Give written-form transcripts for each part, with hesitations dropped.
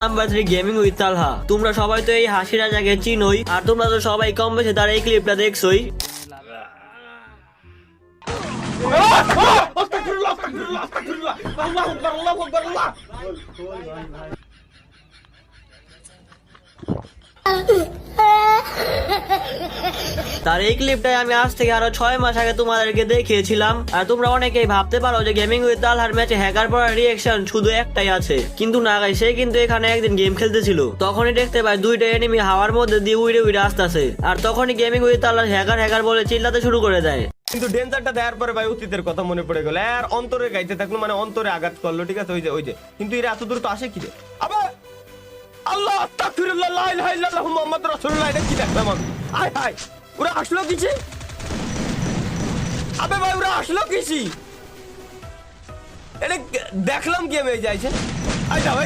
Number 3 gaming with তালহা। তোমরা সবাই তো এই হাসি রাজাকে চিনোই, আর তোমরা তো সবাই কম বেশি তার এই ক্লিপটা দেখছোই। তার এই ক্লিপটাই আমি আজ থেকে আরো 6 মাস আগে তোমাদেরকে দেখিয়েছিলাম। আর তোমরা অনেকেই ভাবতে পারো যে গেমিং উইথ তালহার ম্যাচে হ্যাকার পড়ার রিঅ্যাকশন শুধু একটাই আছে, কিন্তু না গাই, সে কিন্তু এখানে একদিন গেম খেলতেছিল। তখনই দেখতে পাই দুইটা এনিমি হাওয়ার মধ্যে দিয়ে উড়ে উড়ে আসতেছে, আর তখনই গেমিং উইথ তালহার হ্যাকার হ্যাকার বলে চিল্লাতে শুরু করে দেয়। কিন্তু ডেঞ্জারটা দেওয়ার পরে ভাই অতীতের কথা মনে পড়ে গেল, আর অন্তরে গাইতে থাকলো, মানে অন্তরে আঘাত করলো। ঠিক আছে, ওই যে কিন্তু এরা এত দূর তো আসে কি রে? আবার আল্লাহ আস্তাগফিরুল্লাহ লা ইলাহা ইল্লাল্লাহ মুহাম্মাদুর রাসূলুল্লাহ, এটা কি দেখলাম আমি? আয় হায়, ওরা আসলো কিছি? আবে ভাই ওরা আসলো কিছি? এটা দেখলাম কি আমি যাইছে? আই দাও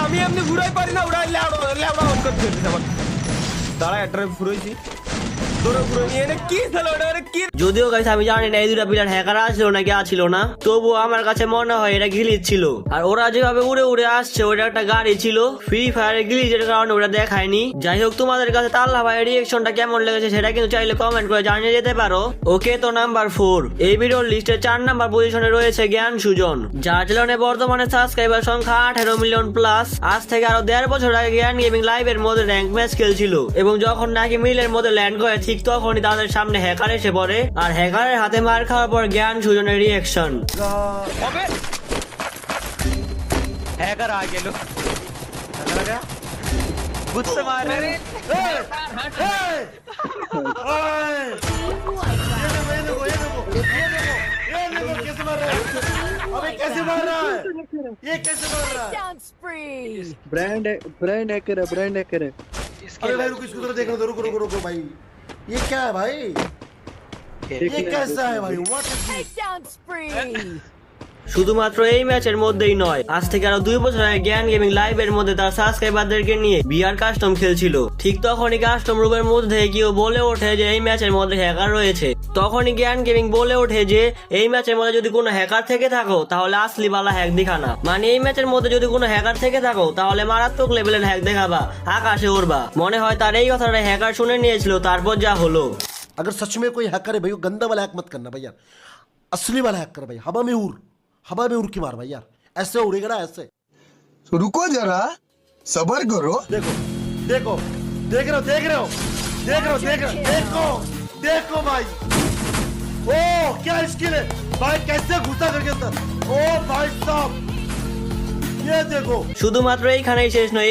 আমি এমনি ঘুরাই পারি না, ওরা লেওড়া অন করতে দিছে আমার। দাঁড়া এটারে ঘুরাইছি, তোরা ঘুরে নিয়ে এনে কি খেলো এটা কি? যদিও গাইস আমি জানি না এই দুটা প্লেয়ার হ্যাকার আসছিল নাকি আছিল না, তবুও আমার কাছে মনে হয় এটা গ্লিচ ছিল। আর ওরা যেভাবে উড়ে উড়ে আসছে ওটা একটা গাড়ি ছিল, ফ্রি ফায়ারের গ্লিচের কারণে ওটা দেখায়নি। যাই হোক, তোমাদের কাছে তাল্লা ভাইয়ের রিঅ্যাকশনটা কেমন লেগেছে সেটা কিন্তু চাইলে কমেন্ট করে জানিয়ে যেতে পারো। ওকে, তো নাম্বার 4 এই ভিডিওর লিস্টে 4 নাম্বার পজিশনে রয়েছে জ্ঞান সুজন, যার চ্যানেলে বর্তমানে সাবস্ক্রাইবার সংখ্যা 18 মিলিয়ন প্লাস। আজ থেকে আরো 1.5 বছর আগে জ্ঞান গেমিং লাইভের মধ্যে র্যাঙ্ক ম্যাচ খেলছিল, এবং যখন নাকি মিলের মধ্যে ল্যান্ড করে ঠিক তখনই তাদের সামনে হ্যাকার এসে পড়ে, আর হ্যাকারের হাতে মার খাওয়ার পর জ্ঞান সুজনের রিঅ্যাকশন। अबे हैकर आ गए लो, लगा गुस्से मार रहे हैं। कैसे मार रहा है? अबे कैसे मार रहा है? ये कैसे मार रहा है? Down spree. ब्रांड हैकर है। अबे भाई रुको, इसको जरा देखने दो, रुको भाई, ये क्या है भाई? ये कैसा है भाई? What is this? Takedown spree. শুধুমাত্র এই ম্যাচের মধ্যেই নয়, আজ থেকে আরো 2 বছর আগে জ্ঞান গেমিং লাইভের মধ্যে তার সাবস্ক্রাইবারদেরকে নিয়ে বিআর কাস্টম খেলছিল। ঠিক তখনই কাস্টম রুমের মধ্যে কেউ বলে ওঠে যে এই ম্যাচের মধ্যে হ্যাকার রয়েছে। তখনই জ্ঞান গেমিং বলে ওঠে যে এই ম্যাচের মধ্যে যদি কোনো হ্যাকার থেকে থাকো তাহলে আসলি বালা হ্যাক দেখানা, মানে এই ম্যাচের মধ্যে যদি কোনো হ্যাকার থেকে থাকো তাহলে মারাত্মক লেভেলের হ্যাক দেখাবা, আকাশে উড়বা। মনে হয় তার এই কথাটা হ্যাকার শুনে নিয়েছিল, তারপর যা হলো। अगर सच में कोई हैकर है भाई, वो गंदा वाला हैक मत करना भाई यार, असली वाला हैक कर भाई। हवा में उड़ के मार भाई यार, ऐसे उड़ेगा ना ऐसे। रुको जरा, सबर करो। देखो देख रहे हो देखो भाई, ओ क्या स्किल है भाई, कैसे घुसा करके अंदर। ओ भाई साहब, ये देखो। শুধুমাত্র এইখানেই শেষ নয়,